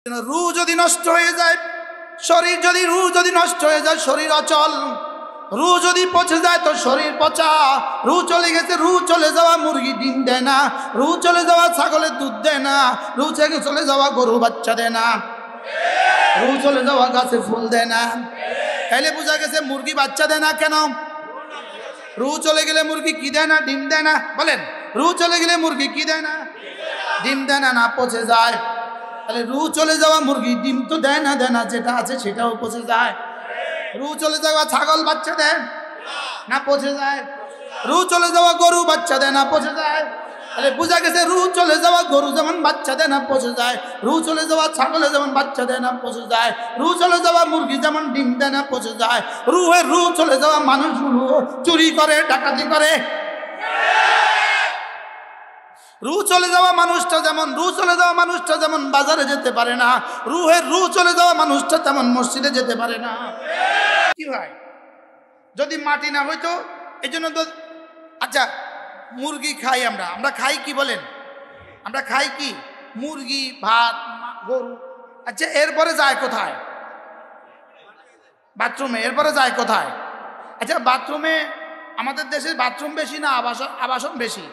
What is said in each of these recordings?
রূহ যদি নষ্ট হয়ে যায়, শরীর যদি রূহ যদি নষ্ট হয়ে যায়, শরীর অচল। রূহ যদি পচে যায় তো শরীর পচা। রূহ চলে গেছে, রূহ চলে যাওয়া মুরগি ডিম দেয় না, রূহ চলে যাওয়া ছাগলের দুধ দেয় না, রূহ চলে যাওয়া গরু বাচ্চা দেয় না, রূহ চলে যাওয়া গাছে ফুল দেয় না। তাইলে বোঝা গেছে মুরগি বাচ্চা দেয় না কেন? রূহ চলে গেলে মুরগি কি দেয় না? ডিম দেয় না। বলেন, রূহ চলে গেলে মুরগি কি দেয় না? ডিম দেয় না, না পচে যায়। তাহলে রূহ চলে যাওয়া মুরগি ডিম তো দেয় না, যেটা আছে সেটাও পচে যায়। রূহ চলে যাওয়া ছাগল বাচ্চা দেয় না, পচে যায়। রূহ চলে যাওয়া গরু বাচ্চা দেয় না, পচে যায়। তাহলে বোঝা গেছে রূহ চলে যাওয়া গরু যেমন বাচ্চা দেয় না, পচে যায়। রূহ চলে যাওয়া ছাগলে যেমন বাচ্চা দেয় না, পচে যায়। রূহ চলে যাওয়া মুরগি যেমন ডিম দেয় না, পচে যায়। রূহ চলে যাওয়া মানুষগুলো চুরি করে, ডাকাতি করে। রূহ চলে যাওয়া মানুষটা যেমন বাজারে যেতে পারে না, রূহ চলে যাওয়া মানুষটা তেমন মসজিদে যেতে পারে না। কি হয় যদি মাটি না হইতো? এই জন্য তো আচ্ছা মুরগি খাই আমরা খাই কি বলেন? আমরা খাই কি? মুরগি, ভাত, গরু। আচ্ছা এরপরে যায় কোথায়? বাথরুমে। এরপরে যায় কোথায়? আচ্ছা বাথরুমে আমাদের দেশে বাথরুম বেশি না আবাসন বেশি?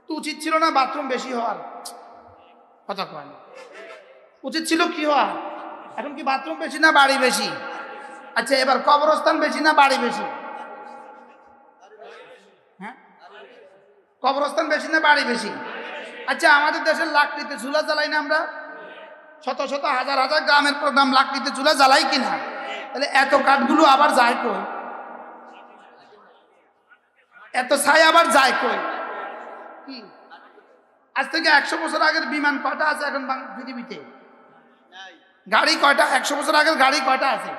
তো উচিত ছিল না বাথরুম বেশি হওয়ার? কথা কয় না। উচিত ছিল কি হওয়ার? এখন কি বাথরুম বেশি না বাড়ি বেশি? আচ্ছা এবার কবরস্থান বেশি না বাড়ি বেশি? হ্যাঁ, কবরস্থান বেশি না বাড়ি বেশি? আচ্ছা আমাদের দেশের লাকড়িতে চুলা জ্বালাই না আমরা? শত শত হাজার হাজার গ্রামের প্রোগ্রাম লাকড়িতে চুলা জ্বালাই কিনা? তাহলে এত কাঠগুলো আবার যায় কই? এত ছাই আবার যায় কই? কি আজ থেকে 100 বছর আগের বিমান কয়টা আছে এখন পৃথিবীতে? গাড়ি কয়টা? 100 বছর আগের গাড়ি কয়টা আছে?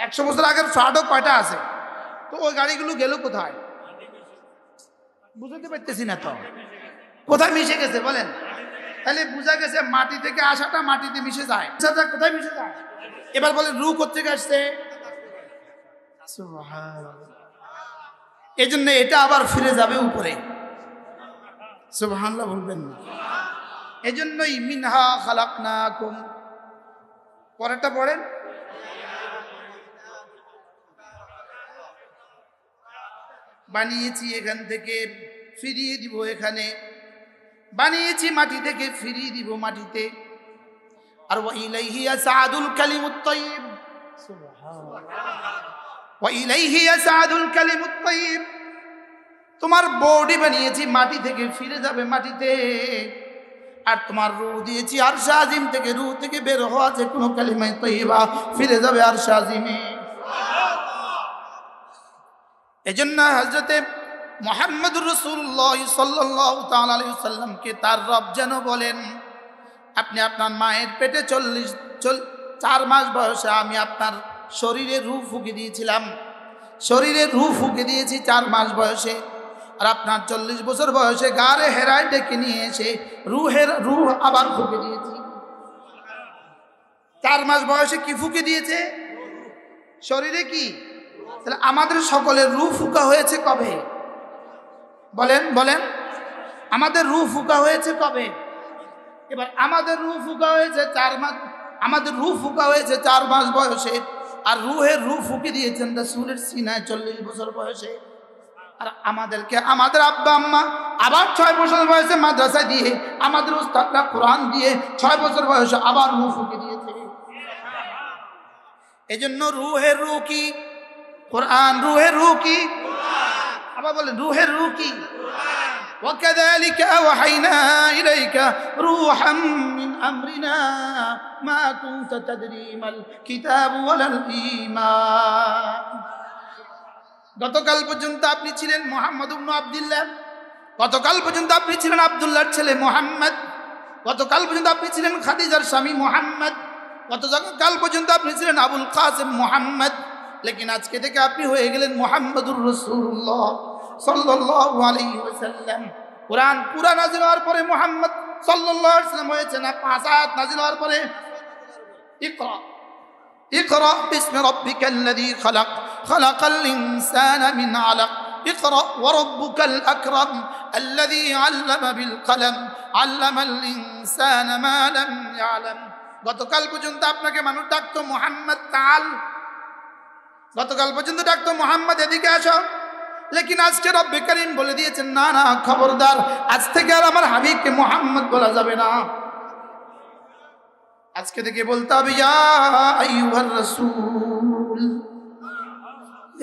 100 বছর আগের ফ্লাডও কয়টা আছে? তো ওই গাড়িগুলো গেল কোথায়? বুঝতে পারতেছি না তো। কোথায় মিশে গেছে বলেন? তাহলে বোঝা গেছে মাটি থেকে আসাটা মাটিতে মিশে যায়। কোথায় মিশে যায়? এবার বলেন রূহ কোত্থেকে আসছে? এই জন্য এটা আবার ফিরে যাবে উপরে। সুবহানাল্লাহ বলবেন না? এই জন্যই মিনহা খালাকনাকুম। পরেরটা পড়েন। বানিয়েছি এখান থেকে, ফিরিয়ে দিব এখানে। বানিয়েছি মাটি থেকে, ফিরিয়ে দিব মাটিতে। আর ওয়া ইলাইহি ইয়াসআদুল কালিমুত তাইয়্যিব। সুবহানাল্লাহ। ওয়া ইলাইহি ইয়াসআদুল কালিমুত তাইয়্যিব। তোমার বডি বানিয়েছি মাটি থেকে, ফিরে যাবে মাটিতে। আর তোমার রূহ দিয়েছি আরশে আজিম থেকে, রূহ থেকে বের হওয়া যে কোনো কালিমা তাইয়্যিবা ফিরে যাবে আরশে আজিমে। এজন্য হযরতে মুহাম্মদুর রাসূলুল্লাহ সাল্লাল্লাহু তাআলা আলাইহি ওয়াসাল্লামকে তার রব যেন বলেন, আপনি আপনার মায়ের পেটে 4 মাস বয়সে আমি আপনার শরীরে রূহ ফুঁকে দিয়েছিলাম। শরীরে রূহ ফুঁকে দিয়েছি 4 মাস বয়সে। আর আপনার 40 বছর বয়সে গারে হেরায় ডেকে নিয়ে এসে রূহ আবার ফুঁকে দিয়েছি। 4 মাস বয়সে কি ফুঁকে দিয়েছে? শরীরে কি? তাহলে আমাদের সকলের রূহ ফুঁকা হয়েছে কবে? বলেন আমাদের রূহ ফুঁকা হয়েছে কবে? এবার আমাদের রূহ ফুঁকা হয়েছে 4 মাস। আমাদের রূহ ফুঁকা হয়েছে 4 মাস বয়সে। আর রূহ ফুঁকে দিয়েছেন রাসূলের সিনায় 40 বছর বয়সে। আর আমাদেরকে আমাদের আব্বা আম্মা আবার 6 বছর বয়সে মাদ্রাসায় দিয়ে, আমাদের উস্তাদরা কোরআন দিয়ে 6 বছর বয়সে আবার রূহ ফুঁকে দিয়েছে। এজন্য রূহের রূহ কি? কোরআন। রূহের রূহ কি? আবার বলেন রূহের রূহ কি? وكذلك أوحينا إليك روحا من أمرنا ما كنت تدري ما الكتاب ولا الإيمان। গতকাল পর্যন্ত আপনি ছিলেন মুহাম্মদ ইবনে আব্দুল্লাহ। গতকাল পর্যন্ত আপনি ছিলেন আব্দুল্লাহর ছেলে মুহাম্মদ। গতকাল পর্যন্ত আপনি ছিলেন খাদিজার স্বামী মুহাম্মদ। গতকাল পর্যন্ত আপনি ছিলেন আবুল কাসিম মুহাম্মদ। লেকিন আজকে থেকে আপনি হয়ে গেলেন মুহাম্মদুর রাসূলুল্লাহ সাল্লাল্লাহু আলাইহি ওয়াসাল্লাম। কুরআন পুরা নাযিল হওয়ার পরে মুহাম্মদ সাল্লাল্লাহু আলাইহি ওয়াসাল্লাম হয়েছে না 5 আয়াত নাযিল হওয়ার পরে? ইকরা বিসমি রাব্বিকাল্লাযী খালাক খালাকাল ইনসানা মিন আলাক ইকরা ওয়া রাব্বুকাল আকরাম আল্লাযী আল্লামা বিল কলম আল্লামাল ইনসানা মা লাম ইয়ালাম। গতকাল পর্যন্ত আপনাকে মানুষ ডাকতো মুহাম্মদ তাআল, গতকাল পর্যন্ত ডাকতো মুহাম্মদ এদিকে আসো, লেকিন আজকে রব্বে করিম বলে দিয়েছেন না না, খবরদার, আজ থেকে আর আমার হাবিবকে মুহাম্মদ বলা যাবে না। আজকে থেকে বলতে হবে ইয়া আইয়ুহার রাসূল,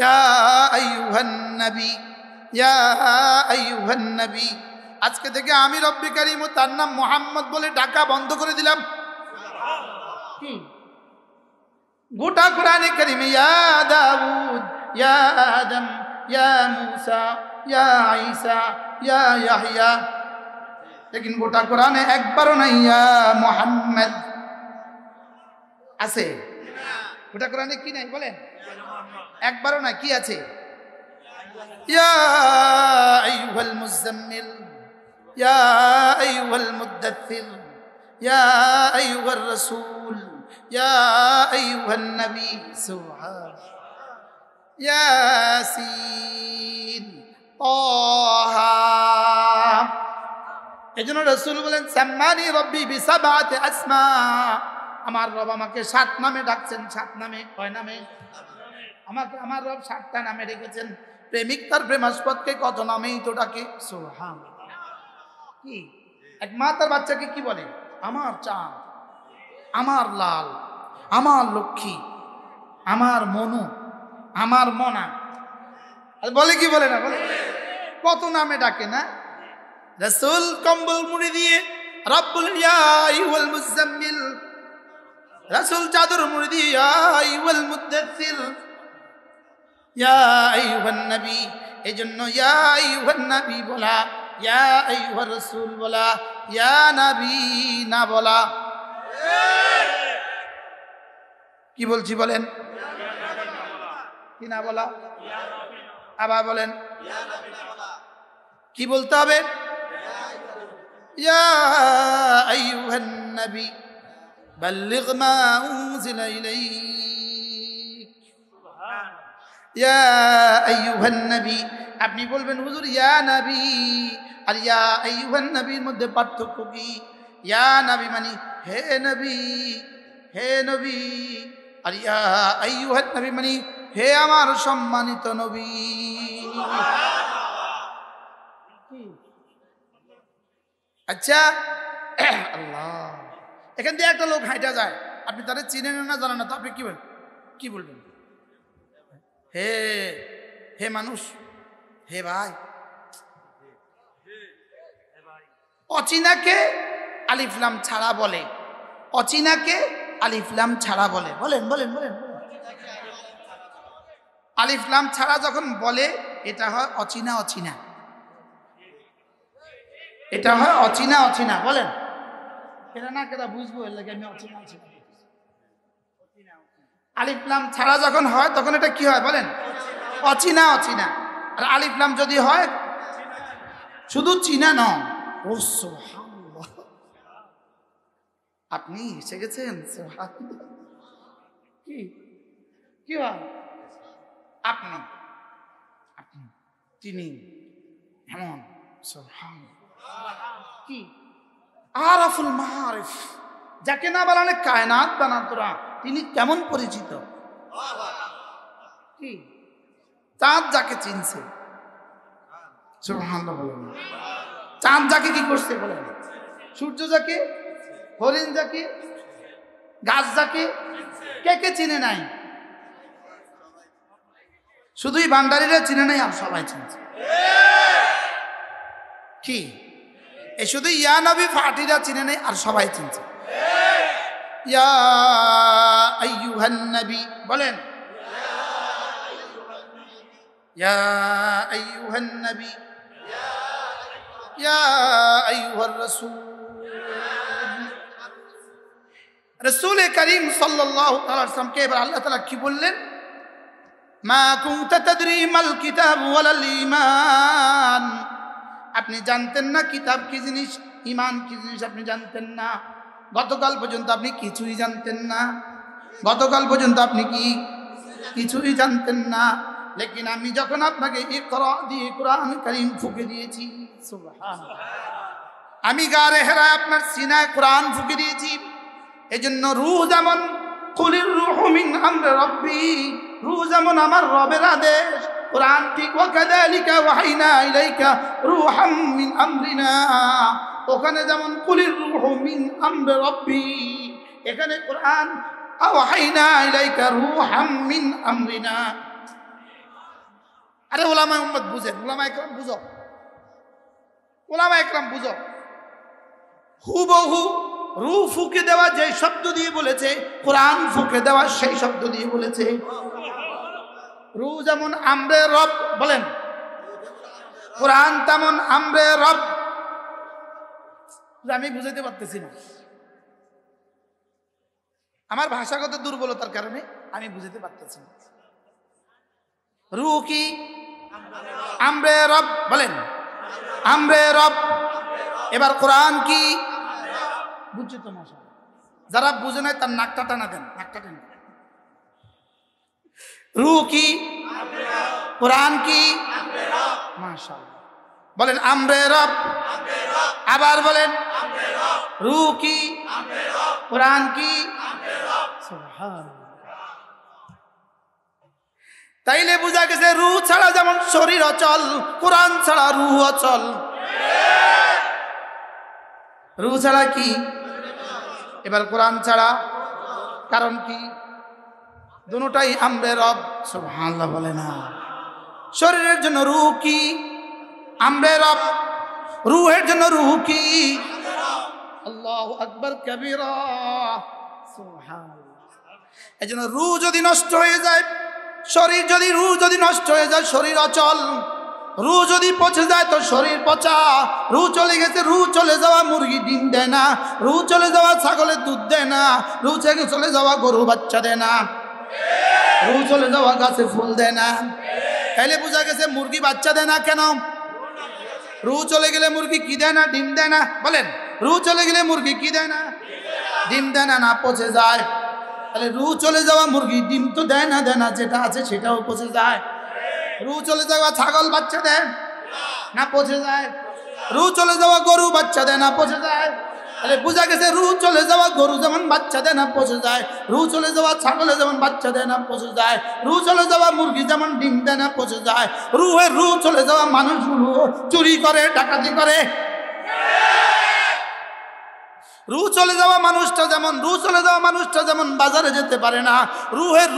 ইয়া আইয়ুহান নবী, ইয়া আইয়ুহান নবী। আজকে থেকে আমি রব্বে করিম ও তার নাম মুহাম্মদ বলে ডাকা বন্ধ করে দিলাম। গোটা কোরআনে কারিমে ইয়া দাউদ, ইয়া আদম, ইয়া মুসা, ইয়া ঈসা, ইয়া ইয়াহইয়া, লেকিন গোটা কোরআনে একবারও নাই ইয়া মুহাম্মদ আছে। গোটা কোরআনে কি নাই বলেন? একবারও না। কি আছে? ইয়া আইয়ুহাল মুজাম্মিল, ইয়া আইয়ুহাল মুদ্দাথির, ইয়া আইয়ুহার রাসূল, ইয়া আইয়ুহান নবী, সুবহান, ইয়াসিন, তাহা। এজন্য রাসূল বলেন সাম্মানি রব্বি বিসাবআতি আসমা, আমার রব আমাকে 7 নামে ডাকছেন। 7 নামে, কয় নামে? আমাকে আমার রব 7টা নামে রেখেছেন। প্রেমিক তার প্রেমাস্পদকে কত নামেই তো ডাকে, সুবহানাল্লাহ। কি এক মা তার বাচ্চাকে কি বলে? আমার চাঁদ, আমার লাল, আমার লক্ষ্মী, আমার মনু, আমার মনা, বলে কি বলে না? বলে কত নামে ডাকে না। রাসূল কম্বল মুড়ি দিয়ে রব্বুল ইয়া আইয়ুহাল মুজাম্মিল, রাসূল চাদর মুড়ি দিয়ে ইয়া আইয়ুহাল মুদ্দাথির, ইয়া আইয়ুহান নবী। এজন্য ইয়া আইয়ুহান নবী বলা, ইয়া আইয়ুহার রাসূল বলা, ইয়া নবী না বলা। কি বলছি বলেন? কি না বলা? আবার বলেন কি বলতে হবে? ইয়া আইয়ুহান নবী বাল্লিগ মা উনজিলা ইলাইক, ইয়া আইয়ুহান নবী। আপনি বলবেন হুজুর ইয়া নবী আর ইয়া আইয়ুহান নবীর মধ্যে পার্থক্য কি? ইয়া নবী মানে হে নবী, হে নবী, আর ইয়া আইয়ুহান নবী মানে হে আমার সম্মানিত নবী। আচ্ছা আল্লাহ, এখান দিয়ে একটা লোক হাঁটা যায়, আপনি তাদের চিনেন না জানেন না, তো আপনি কি বলবেন? কি বলবেন? হে হে মানুষ, হে ভাই। অচিনাকে আলিফ লাম ছাড়া বলে, অচিনাকে আলিফ লাম ছাড়া বলে। বলেন বলেন বলেন। আলিফ লাম ছাড়া যখন বলে এটা হয় অচিনা অচিনা, এটা হয় অচিনা অচিনা। বলেন এটা না কেটা বুঝবো, এর লাগে আমি অচিনা অচিনা। আলিফ লাম ছাড়া যখন হয় তখন এটা কি হয় বলেন? অচিনা অচিনা। আর আলিফ লাম যদি হয় শুধু চিনা নয়, ও সুবহানাল্লাহ, আপনি এসে গেছেন। সুবহানাল্লাহ, কি কি হয়? আপনি আপনি তিনি এমন, সুবহানাল্লাহ, কি আরাফুল মাআরিফ, যাকে না বানালে কায়নাত বানাতরা, তিনি কেমন পরিচিত। কি চাঁদ যাকে চিনছে, সুবহানাল্লাহ বলেন। চাঁদ যাকে কি করছে বলেন? সূর্য যাকে, হরিণ যাকে, গাছ যাকে, কে কে চিনে নাই? শুধুই ভান্ডারীরা চিনে নাই, আর সবাই চিনছে। কি এই শুধু ইয়া নবী ফাটিরা চিনে নাই, আর সবাই চিনছে। ইয়া আইয়ুহান নবী বলেন, ইয়া আইয়ুহান নবী, ইয়া আইয়ুহার রাসূল। রাসূল করিম সাল্লাল্লাহু আলাইহি ওয়াসাল্লামকে এবার আল্লাহ তাআলা কি বললেন? মা কুনতা তাদরি মাল কিতাব ওয়ালাল ঈমান, আপনি জানতেন না কিতাব কি জিনিস, ঈমান কি জিনিস আপনি জানতেন না। গতকাল পর্যন্ত আপনি কিছুই জানতেন না, গতকাল পর্যন্ত আপনি কি কিছুই জানতেন না। লেকিন আমি যখন আপনাকে ইকরা দিয়ে কোরআন কারীম ফুঁকে দিয়েছি, সুবহানাল্লাহ, আমি গারে হেরায় আপনার সিনায় কোরআন ফুঁকে দিয়েছি। এজন্য রূহ যেমন কুলির রূহু মিন আমরি রাব্বি, রূহ যেমন আমার রবের আদেশ, কোরআন ঠিক ওয়াকাযালিকা ওয়াহাইনা ইলাইকা রূহাম মিন আমরিনা, ওখানে যেমন কুলির রূহু মিন আমরি রাব্বি, এখানে কোরআন ওয়াহাইনা ইলাইকা রূহাম মিন আমরিনা। আরে ওলামা উম্মত বুঝেন, ওলামা একরাম বুঝো, ওলামা একরাম বুঝো। হুবহু রূহ ফুঁকে দেওয়া যে শব্দ দিয়ে বলেছে, কোরআন ফুঁকে দেওয়া সেই শব্দ দিয়ে বলেছে। রূহ যেমন আমরে রব বলেন, কোরআন তেমন আমরে রব। আমি বুঝাইতে পারতেছি না, আমার ভাষাগত দুর্বলতার কারণে আমি বুঝাতে পারতেছি না। রূহ কি? আমরে রব বলেন, আমরে রব। এবার কোরআন কি? বুঝছো তো মাশাআল্লাহ, যারা বুঝে নাই তার নাকটা টানা দেন, নাকটা টানা। রূহ কি? কোরআন কি? মাশাআল্লাহ, বলেন আমরে রব। আবার বলেন রূহ কি? কোরআন কি? সুবহানাল্লাহ। তাইলে বোঝা গেছে রূহ ছাড়া যেমন শরীর অচল, কোরআন ছাড়া রূহ অচল। রূহ ছাড়া কি? এবার কোরআন ছাড়া, কারণ কি? দুটোটাই আমরে রব। সুবহানাল্লাহ বলে না। শরীরের জন্য রূহ কি? আমরে রব। রূহের জন্য রূহ কি? আল্লাহু আকবার কবীরা। সুবহানাল্লাহ। এজন্য রূহ যদি নষ্ট হয়ে যায়, শরীর যদি, রূহ যদি নষ্ট হয়ে যায় শরীর অচল, রূহ যদি পচে যায় তো শরীর পচা। রূহ চলে গেছে, রূহ চলে যাওয়া মুরগি ডিম দেয় না, রূহ চলে যাওয়া ছাগলের দুধ দেয় না, রূহ চলে যাওয়া গরু বাচ্চা দেয় না, রূহ চলে যাওয়া গাছে ফুল দেয় না। তাইলে বোঝা গেছে মুরগি বাচ্চা দেয় না কেন? রূহ চলে গেলে মুরগি কি দেয় না? ডিম দেয় না। বলেন, রূহ চলে গেলে মুরগি কি দেয় না? ডিম দেয় না, না পচে যায়। তাহলে রূহ চলে যাওয়া মুরগি ডিম তো দেয় না, দেয় না, যেটা আছে সেটাও পচে যায়। রূহ চলে যাওয়া ছাগল বাচ্চা দেয় না, পচে যায়। রূহ চলে যাওয়া গরু বাচ্চা দেয় না, পচে যায়। তাহলে বোঝা গেছে রূহ চলে যাওয়া গরু যেমন বাচ্চা দেয় না, পচে যায়। রূহ চলে যাওয়া ছাগলে যেমন বাচ্চা দেয় না, পচে যায়। রূহ চলে যাওয়া মুরগি যেমন ডিম দেয় না, পচে যায়। রূহ চলে যাওয়া মানুষগুলো চুরি করে, ডাকাতি করে। রূহ চলে যাওয়া মানুষটা যেমন, রূহ চলে যাওয়া মানুষটা যেমন বাজারে যেতে পারে না,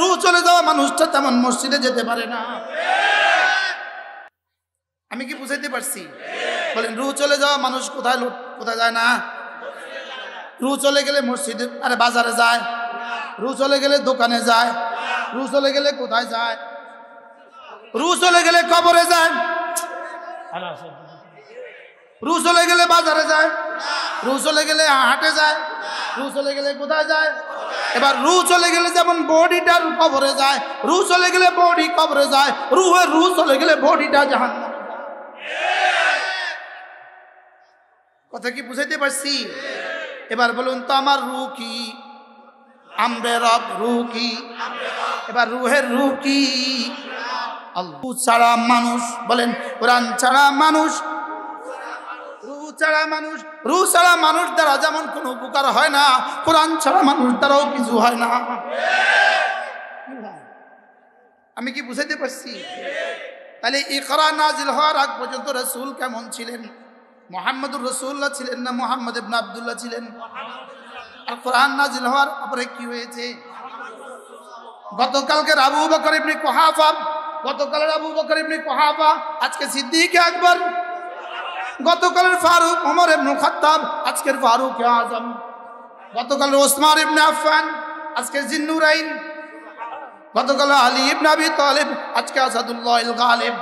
রূহ চলে যাওয়া মানুষটা তেমন মসজিদে যেতে পারে না। আমি কি বুঝাইতে পারছি? বলেন, রূহ চলে যাওয়া মানুষ কোথায় যায় না? রূহ চলে গেলে মসজিদে, আরে বাজারে যায়। রূহ চলে গেলে দোকানে যায়। রূহ চলে গেলে কোথায় যায়? রূহ চলে গেলে কবরে যায়। রূহ চলে গেলে বাজারে যায়। রূহ চলে গেলে হাটে যায়। রূহ চলে গেলে কোথায় যায়? এবার রূহ চলে গেলে যেমন বডিটার কবরে যায়, রূহ চলে গেলে বডি কবরে যায়, রূহ চলে গেলে বডিটা জাহান্নামে যায়। কথা কি বুঝাইতে পারছি? এবার বলুন তো আমার রূহ কি? আমরে রব। রূহ কি? এবার রূহের রূহ কি? আল্লাহ ছাড়া মানুষ, বলেন কোরআন ছাড়া মানুষ, রূহ ছাড়া মানুষ, রূহ ছাড়া মানুষ দ্বারা যেমন কোনো উপকার হয় না, কোরআন ছাড়া মানুষ দ্বারাও কিছু হয় না। আমি কি বুঝাইতে পারছি? তাহলে ইকরা নাজিল হওয়ার আগ পর্যন্ত রাসূল কেমন ছিলেন? মুহাম্মদুর রাসূলুল্লাহ ছিলেন না মুহাম্মদ ইবনে আব্দুল্লাহ ছিলেন? আর কোরআন নাজিল হওয়ার পরে কি হয়েছে? গতকালকে আবু বকর ইবনে কুহাফা, গতকালের আবু বকর ইবনে কুহাফা আজকে সিদ্দিক আকবর, গতকালের ফারুক ওমর ইবনে খাত্তাব আজকের ফারুক আজম, গতকালের ওসমান ইবনে আফফান আজকের জিন্নুরাইন, গতকাল আলী ইবনে আবি তালিব আজকে আসাদুল্লাহিল গালিব।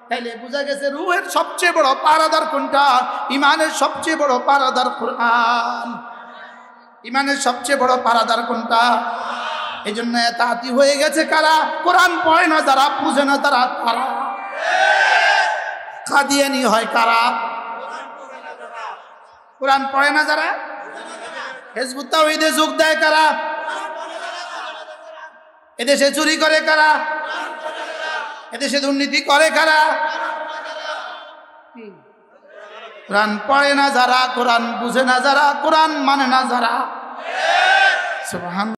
তাইলে বোঝা গেছে রূহের সবচেয়ে বড় পারাদার কোনটা? ইমানের সবচেয়ে বড় পারাদার কোরআন। ইমানের সবচেয়ে বড় পারাদার কোনটা? এই জন্য এতাতি হয়ে গেছে কারা? কোরআন পড়ে না যারা, বুঝে না তারা, তারা কাদিয়ানি হয় কারা? কোরআন পড়ে না যারা, হিজবুত তাওহীদে যোগ দেয় কারা? এদেশে চুরি করে কারা? এদেশে দুর্নীতি করে কারা? কোরআন পড়ে না যারা, কোরআন বুঝে না যারা, কোরআন মানে না যারা। সুবহান